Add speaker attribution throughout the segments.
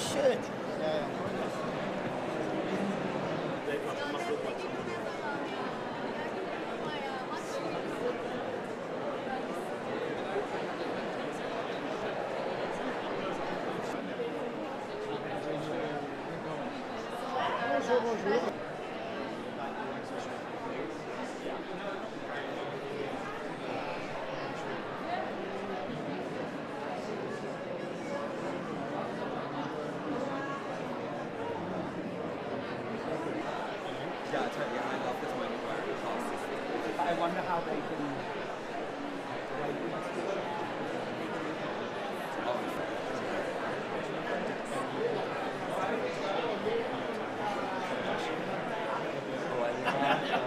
Speaker 1: should. Yeah.
Speaker 2: Yeah, totally. I love this moment where it passes. But I wonder how they can.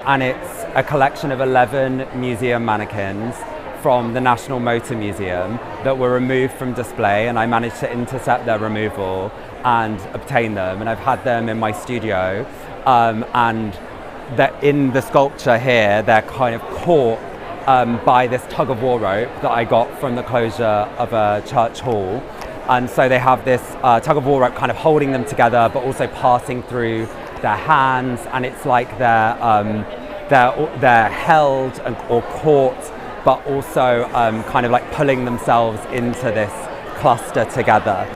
Speaker 2: And it's a collection of 11 museum mannequins from the National Motor Museum that were removed from display, and I managed to intercept their removal and obtain them, and I've had them in my studio, and that in the sculpture here they're kind of caught by this tug of war rope that I got from the closure of a church hall, and so they have this tug of war rope kind of holding them together but also passing through their hands, and it's like they're held or caught, but also kind of like pulling themselves into this cluster together.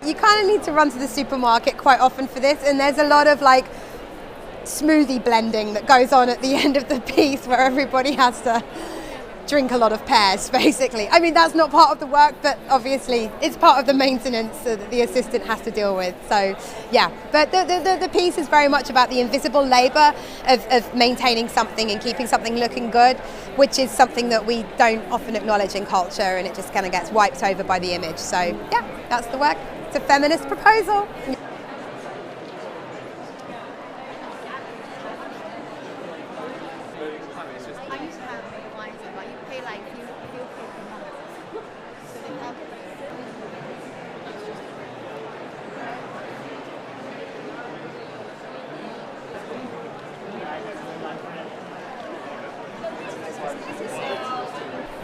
Speaker 3: You kind of need to run to the supermarket quite often for this, and there's a lot of like smoothie blending that goes on at the end of the piece where everybody has to drink a lot of pears, basically. I mean, that's not part of the work, but obviously it's part of the maintenance that the assistant has to deal with. So yeah, but the piece is very much about the invisible labor of maintaining something and keeping something looking good, which is something that we don't often acknowledge in culture, and it just kind of gets wiped over by the image. So yeah, that's the work. It's a feminist proposal.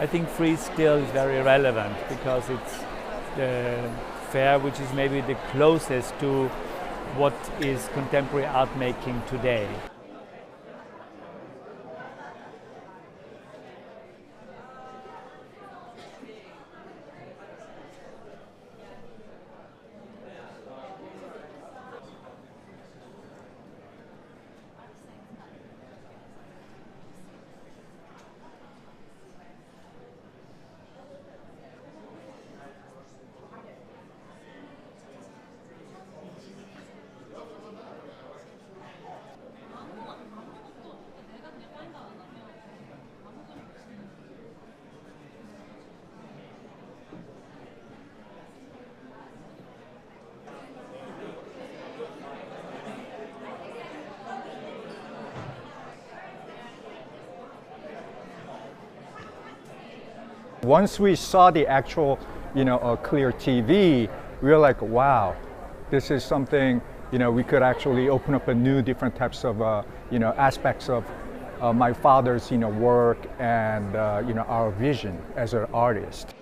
Speaker 4: I think Frieze still is very relevant because it's the fair which is maybe the closest to what is contemporary art making today.
Speaker 5: Once we saw the actual, clear TV, we were like, wow, this is something, we could actually open up a new different types of, aspects of my father's, work and, our vision as an artist.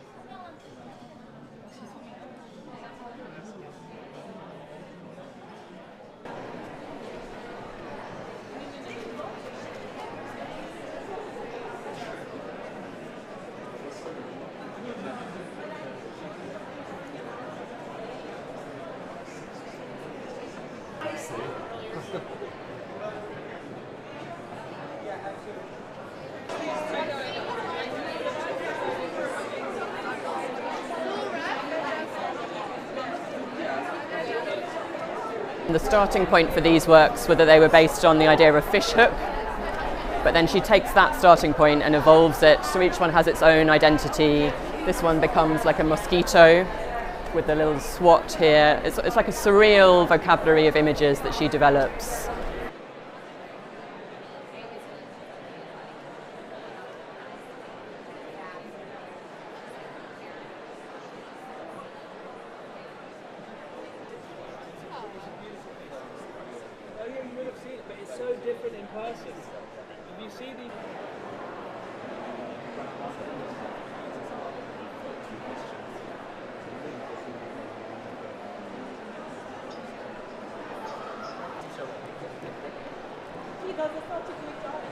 Speaker 1: The starting point for these works were that they were based on the idea of a fish hook, but then she takes that starting point and evolves it, so each one has its own identity. This one becomes like a mosquito with the little swat here. It's like a surreal vocabulary of images that she develops.
Speaker 6: He does such a good job.